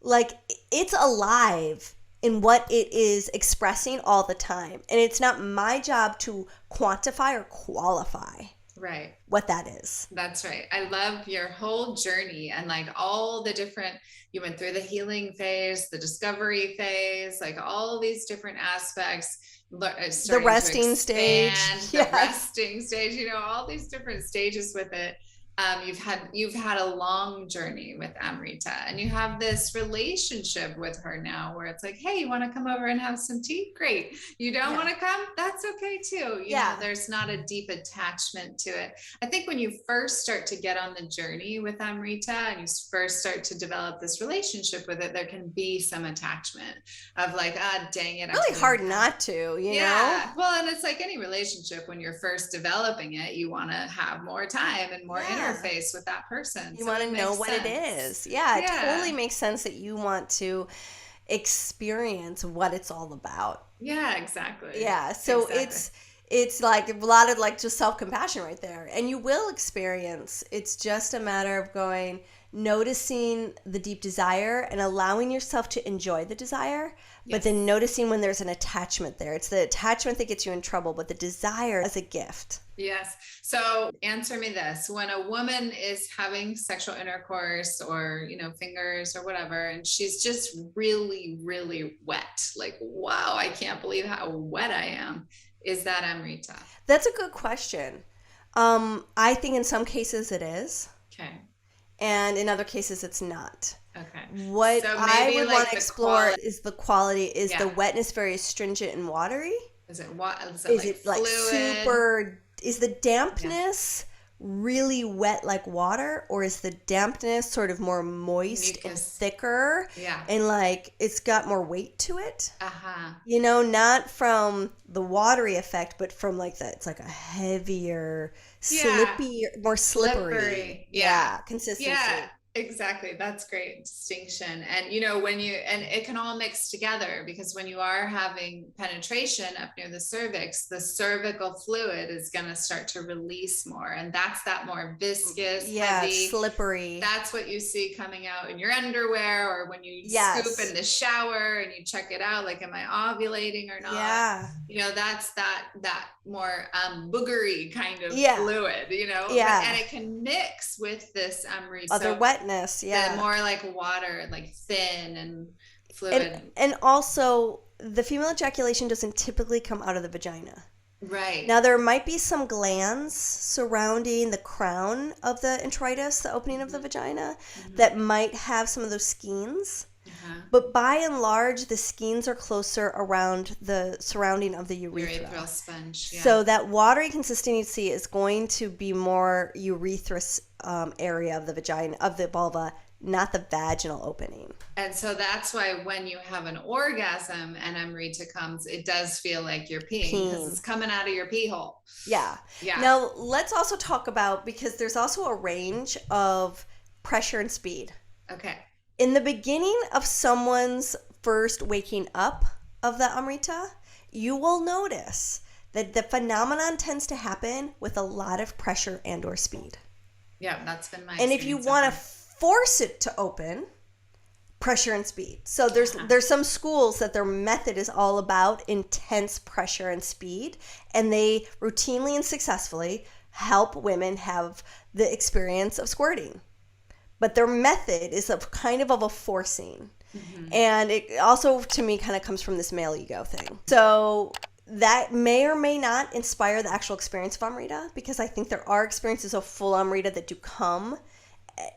Like it's alive in what it is expressing all the time. And it's not my job to quantify or qualify Right. what that is. That's right. I love your whole journey and like all the different, you went through the healing phase, the discovery phase, like all these different aspects. The resting stage. The resting stage, you know, all these different stages with it. You've had a long journey with Amrita, and you have this relationship with her now where it's like, hey, you want to come over and have some tea? Great. You don't want to come? That's okay too. You know, there's not a deep attachment to it. I think when you first start to get on the journey with Amrita and you first start to develop this relationship with it, there can be some attachment of like, dang it. Really hard not to, you know? Well, and it's like any relationship, when you're first developing it, you want to have more time and more interface with that person. You want to know what it is. Yeah, it totally makes sense that you want to experience what it's all about. Yeah, exactly. Yeah, so it's like a lot of like just self-compassion right there. And you will experience. It's just a matter of noticing the deep desire and allowing yourself to enjoy the desire, but then noticing when there's an attachment there. It's the attachment that gets you in trouble, but the desire is a gift. Yes. So answer me this. When a woman is having sexual intercourse or, you know, fingers or whatever, and she's just really, really wet, like, wow, I can't believe how wet I am. Is that Amrita? That's a good question. I think in some cases it is. Okay. And in other cases it's not. Okay. What I would want to explore is the quality. Is the wetness very astringent and watery? Is it what? Is it like super? Is the dampness really wet like water, or is the dampness sort of more moist and thicker? Yeah. And like it's got more weight to it. Uh-huh. You know, not from the watery effect, but from like it's like a heavier, slippy, more slippery. Consistency. Yeah. Exactly. That's great distinction. And, you know, and it can all mix together, because when you are having penetration up near the cervix, the cervical fluid is going to start to release more. And that's that more viscous, heavy, slippery. That's what you see coming out in your underwear, or when you scoop in the shower and you check it out, like, am I ovulating or not? Yeah. You know, that's that more boogery kind of fluid, you know, and it can mix with this other wetness, more like water, like thin and fluid. And also the female ejaculation doesn't typically come out of the vagina. Right. Now there might be some glands surrounding the crown of the introitus, the opening of the vagina, that might have some of those skeins. But by and large, the skeins are closer around the surrounding of the urethra. Urethral sponge. Yeah. So that watery consistency is going to be more urethral area of the vagina, of the vulva, not the vaginal opening. And so that's why when you have an orgasm and Amrita comes, it does feel like you're peeing because it's coming out of your pee hole. Yeah. Now let's also talk about, because there's also a range of pressure and speed. Okay. In the beginning of someone's first waking up of the Amrita, you will notice that the phenomenon tends to happen with a lot of pressure and or speed. Yeah, that's been my And if you want to force it to open, pressure and speed. So there's some schools that their method is all about intense pressure and speed, and they routinely and successfully help women have the experience of squirting. But their method is kind of a forcing. And it also, to me, kind of comes from this male ego thing. So that may or may not inspire the actual experience of Amrita, because I think there are experiences of full Amrita that do come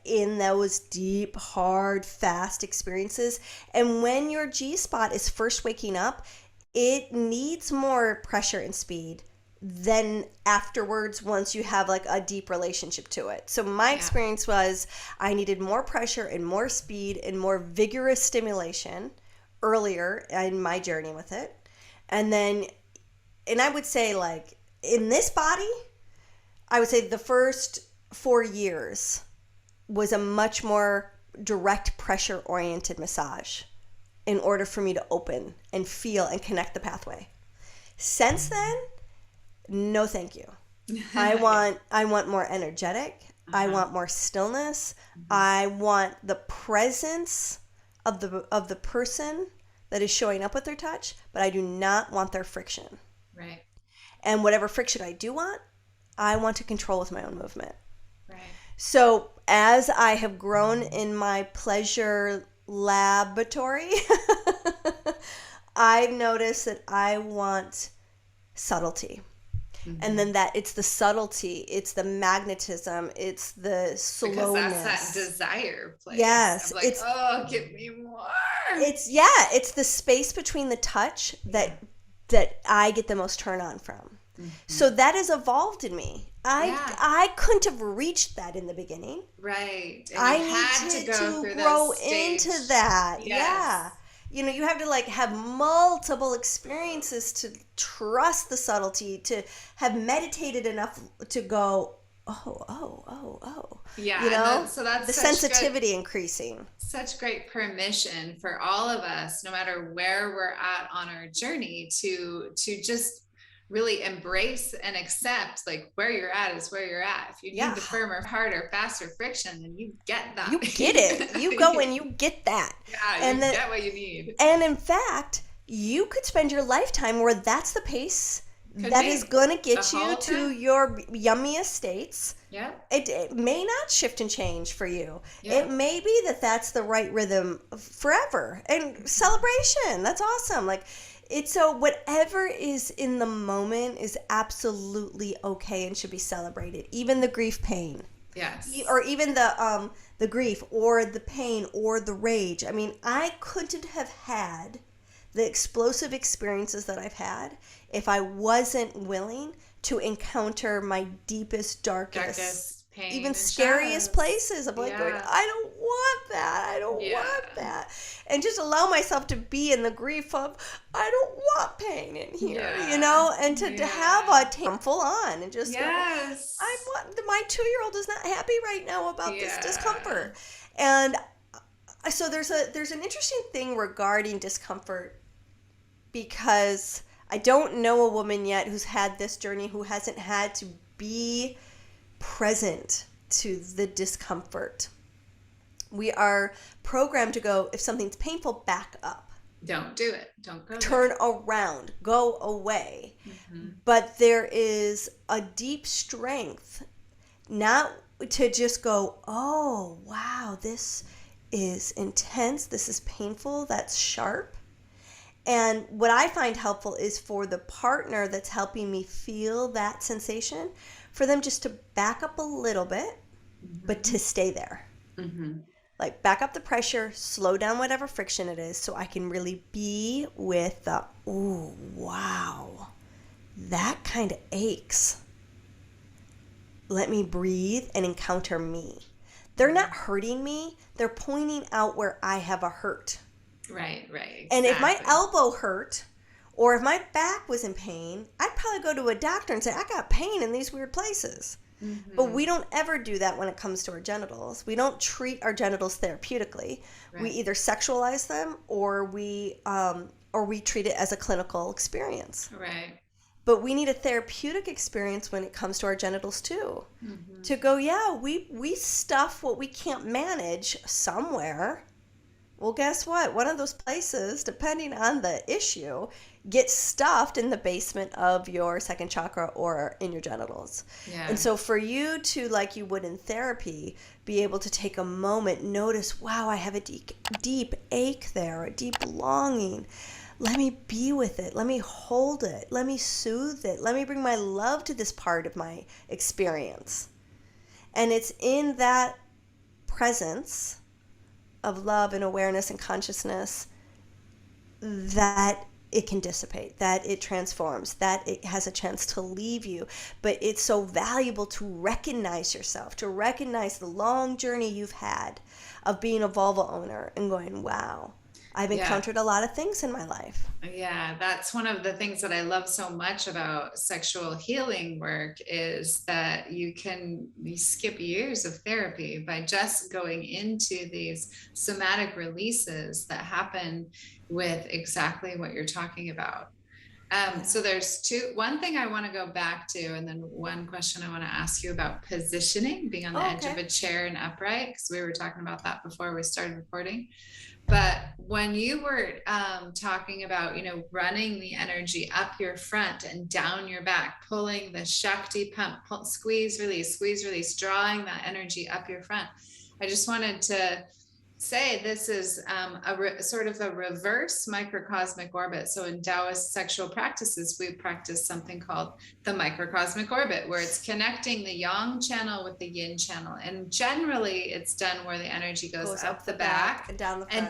in those deep, hard, fast experiences. And when your G-spot is first waking up, it needs more pressure and speed than afterwards, once you have like a deep relationship to it. So my experience was I needed more pressure and more speed and more vigorous stimulation earlier in my journey with it. And I would say, like, in this body, I would say the first 4 years was a much more direct pressure oriented massage in order for me to open and feel and connect the pathway. Since then, no thank you. I want more energetic. I Uh-huh. want more stillness. Mhm. I want the presence of the person that is showing up with their touch, but I do not want their friction. Right. And whatever friction I do want, I want to control with my own movement. Right. So as I have grown in my pleasure laboratory, I've noticed that I want subtlety. And Hmm. then that it's the subtlety, it's the magnetism, it's the Because that's that slowness. desire place of Yes, like, oh, give me more. it's the space between the touch Yeah. that I get the most turn on from. Hmm. So that has evolved in me. Yeah. I couldn't have reached that in the beginning. Right. And you I had to needed go to through grow those into stage. that. Yes. Yeah. You know, you have to like have multiple experiences to trust the subtlety, to have meditated enough to go, oh. You Yeah. And know, then, so that's the sensitivity increasing. such great permission for all of us, no matter where we're at on our journey, to just really embrace and accept like where you're at is where you're at. If you need Yeah. the firmer, harder, faster friction, then you get that. You get it. You go and you get that. Yeah, And you then, get what you need. and in fact, you could spend your lifetime where that's the pace Could that is be going to the get you whole to time. your yummiest states. Yeah. It may not shift and change for you. Yeah. It may be that that's the right rhythm forever. And celebration, that's awesome. Like, it's so whatever is in the moment is absolutely okay and should be celebrated. Even the grief pain, Yes. or even the grief or the pain or the rage. I mean, I couldn't have had the explosive experiences that I've had if I wasn't willing to encounter my deepest, darkest, Darkest pain even and scariest shadows. places. I'm like going, Yeah. I don't want that. I don't Yeah. want that. And just allow myself to be in the grief of, I don't want pain in here, you Yeah. know, and to have Yeah. a full on and just go, I Yes. want, my 2-year-old is not happy right now about this Yeah. discomfort. And so there's an interesting thing regarding discomfort, because I don't know a woman yet who's had this journey who hasn't had to be present to the discomfort. We are programmed to go, if something's painful, back up, Don't do it. Don't go turn there. around, go away. Hmm. But there is a deep strength not to just go, oh, wow, this is intense, this is painful, that's sharp. And what I find helpful is for the partner that's helping me feel that sensation, for them just to back up a little bit, but Hmm. to stay there. Hmm. Like back up the pressure, slow down whatever friction it is so I can really be with the, ooh, wow, that kind of aches. Let me breathe and encounter me. They're not hurting me, they're pointing out where I have a hurt. Right, right, And if my exactly. elbow hurt or if my back was in pain, I'd probably go to a doctor and say, I got pain in these weird places. But Hmm. we don't ever do that when it comes to our genitals. We don't treat our genitals therapeutically. We Right, either sexualize them or we treat it as a clinical experience. right. But we need a therapeutic experience when it comes to our genitals too. Hmm. To go, yeah, we stuff what we can't manage somewhere. Well, guess what? One of those places, depending on the issue, gets stuffed in the basement of your second chakra or in your genitals. Yeah. And so, for you to, like you would in therapy, be able to take a moment, notice, wow, I have a deep ache there, a deep longing. Let me be with it. Let me hold it. Let me soothe it. Let me bring my love to this part of my experience. And it's in that presence of love and awareness and consciousness that it can dissipate, that it transforms, that it has a chance to leave you. But it's so valuable to recognize yourself, to recognize the long journey you've had of being a vulva owner and going, wow, I've Yeah. encountered a lot of things in my life. Yeah, that's one of the things that I love so much about sexual healing work is that you skip years of therapy by just going into these somatic releases that happen with exactly what you're talking about. So there's one thing I want to go back to, and then one question I want to ask you about positioning, being on the edge of a chair and upright, because we were talking about that before we started recording. But when you were talking about, running the energy up your front and down your back, pulling the Shakti pump, squeeze, release, drawing that energy up your front, I just wanted to say this is sort of a reverse microcosmic orbit. So in Taoist sexual practices, we practice something called the microcosmic orbit, where it's connecting the yang channel with the yin channel. And generally it's done where the energy goes up the back and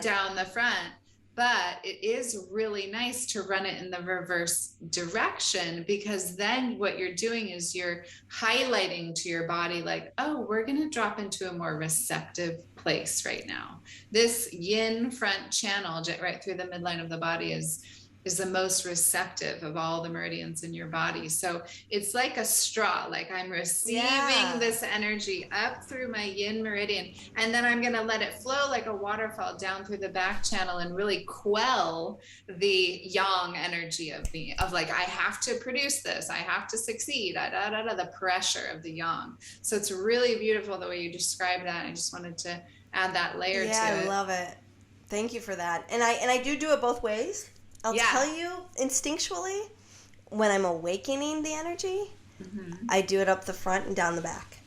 down the front. But it is really nice to run it in the reverse direction, because then what you're doing is you're highlighting to your body like, oh, we're going to drop into a more receptive place right now. This yin front channel right through the midline of the body is the most receptive of all the meridians in your body. So it's like a straw, like I'm receiving this energy up through my yin meridian, and then I'm going to let it flow like a waterfall down through the back channel and really quell the yang energy of like, I have to produce this, I have to succeed, the pressure of the yang. So it's really beautiful the way you describe that. I just wanted to add that layer to it. Yeah, I love it. Thank you for that. And I do it both ways. I'll tell you instinctually, when I'm awakening the energy, I do it up the front and down the back.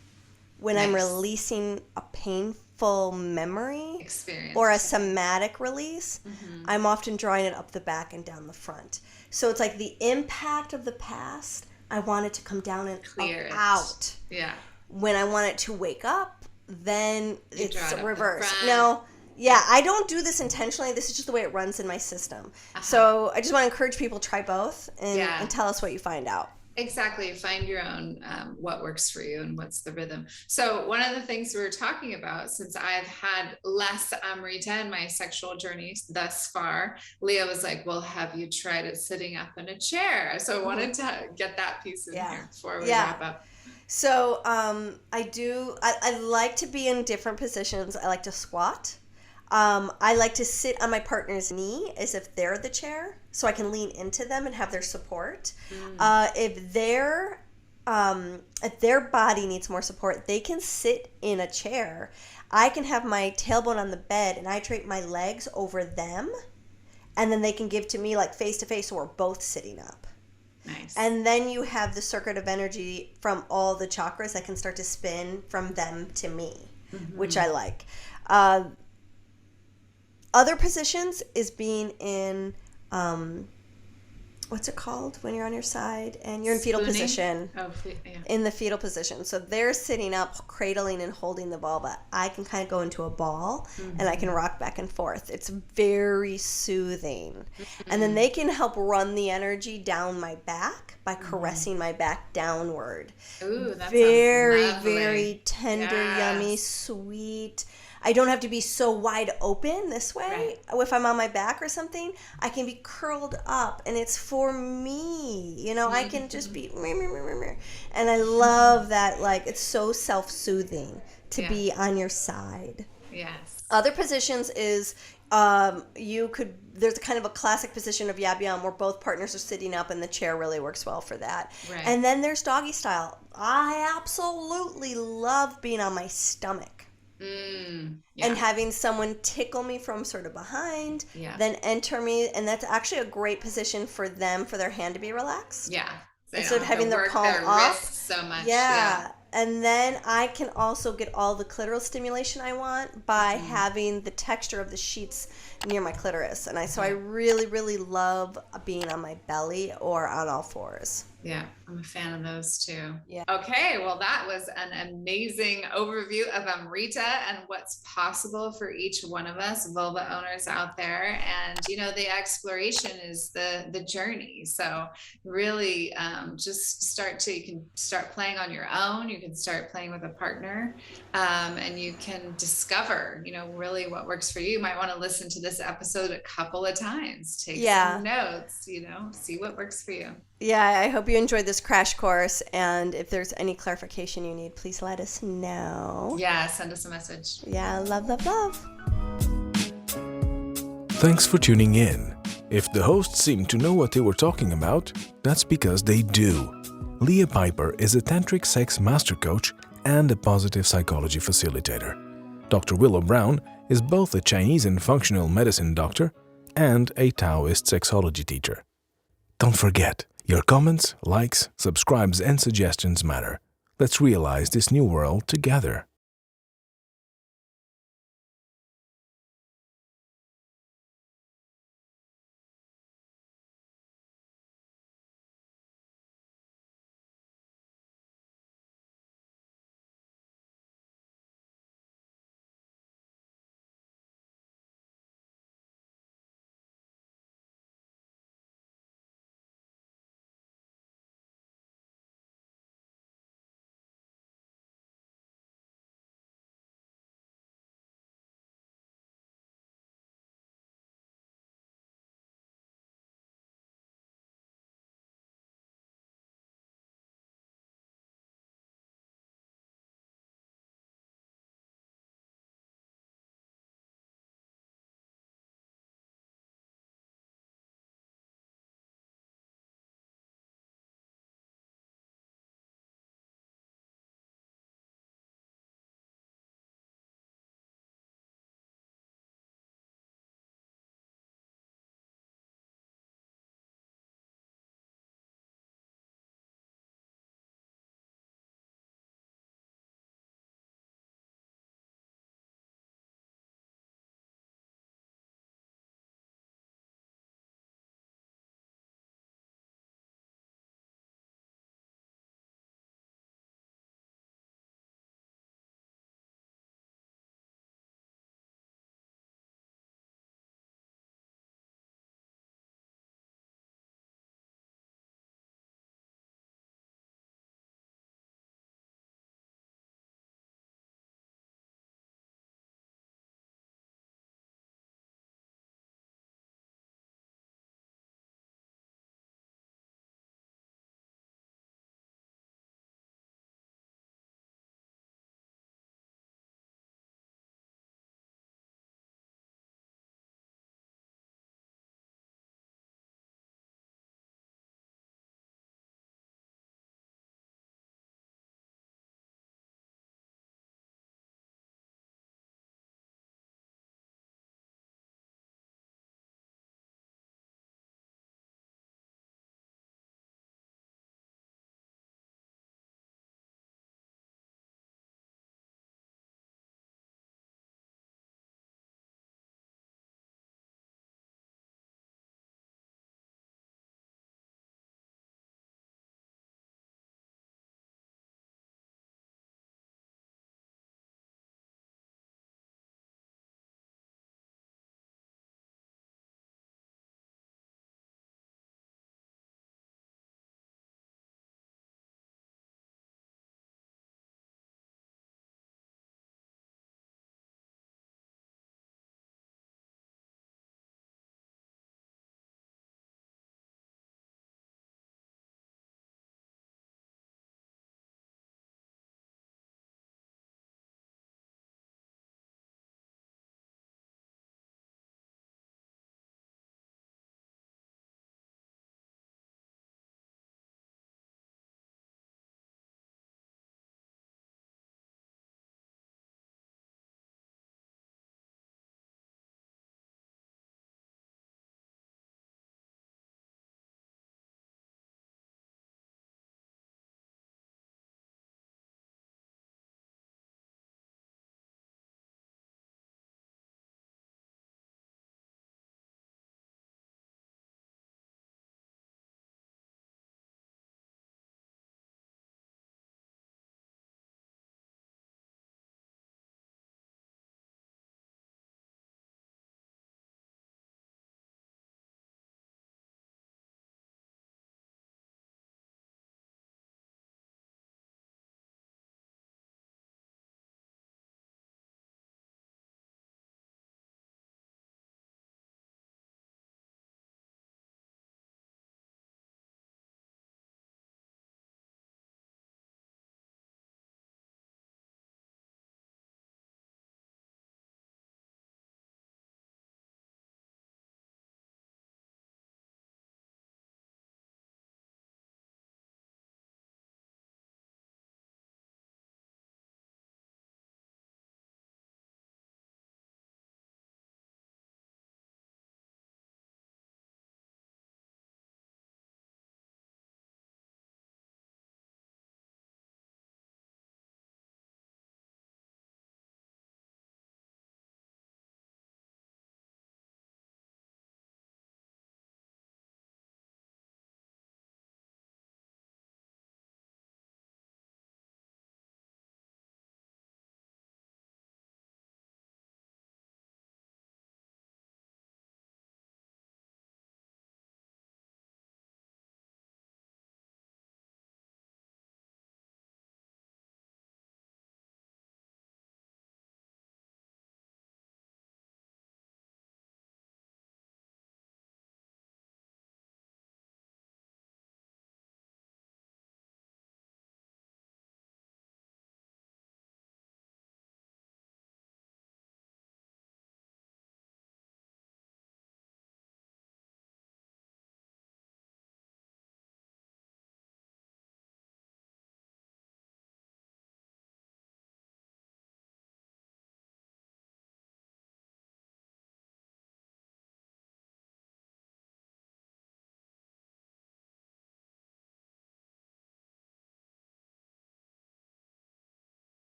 When I'm releasing a painful memory experience or a somatic release, I'm often drawing it up the back and down the front. So it's like the impact of the past, I want it to come down and clear out. Yeah. When I want it to wake up, then it's reverse. No. Yeah, I don't do this intentionally. This is just the way it runs in my system. So I just want to encourage people to try both and tell us what you find out. Exactly. Find your own, what works for you and what's the rhythm. So one of the things we were talking about, since I've had less Amrita in my sexual journey thus far, Leah was like, well, have you tried it sitting up in a chair? So I wanted to get that piece in here before we wrap up. So I like to be in different positions. I like to squat. I like to sit on my partner's knee as if they're the chair, so I can lean into them and have their support. If their body needs more support, they can sit in a chair. I can have my tailbone on the bed and I drape my legs over them, and then they can give to me like face to face, so we're both sitting up. Nice. And then you have the circuit of energy from all the chakras that can start to spin from them to me, which I like. Other positions is being in, what's it called when you're on your side and you're in fetal position? Oh, yeah. In the fetal position. So they're sitting up, cradling and holding the ball, but I can kind of go into a ball and I can rock back and forth. It's very soothing. And then they can help run the energy down my back by caressing my back downward. Ooh, that very, sounds lovely. very tender, yummy, sweet. I don't have to be so wide open this way. Right. If I'm on my back or something, I can be curled up, and it's for me. I can just be, and I love that. Like, it's so self-soothing to be on your side. Yes. Other positions is there's a kind of a classic position of Yabyam where both partners are sitting up, and the chair really works well for that. Right. And then there's doggy style. I absolutely love being on my stomach. And having someone tickle me from sort of behind, then enter me, and that's actually a great position for them, for their hand to be relaxed. Yeah. Instead of having their palm off. So much. Yeah. And then I can also get all the clitoral stimulation I want by having the texture of the sheets near my clitoris. And so I really, really love being on my belly or on all fours. Yeah, I'm a fan of those too. Yeah. Okay, well, that was an amazing overview of Amrita and what's possible for each one of us vulva owners out there. And, the exploration is the journey. So really just you can start playing on your own. You can start playing with a partner, and you can discover, really what works for you. You might want to listen to this episode a couple of times, take some notes, see what works for you. Yeah, I hope you enjoyed this crash course, and if there's any clarification you need, please let us know. Yeah, send us a message. Yeah, love, love, love. Thanks for tuning in. If the hosts seem to know what they were talking about, that's because they do. Leah Piper is a tantric sex master coach and a positive psychology facilitator. Dr. Willow Brown is both a Chinese and functional medicine doctor and a Taoist sexology teacher. Don't forget, your comments, likes, subscribes, and suggestions matter. Let's realize this new world together.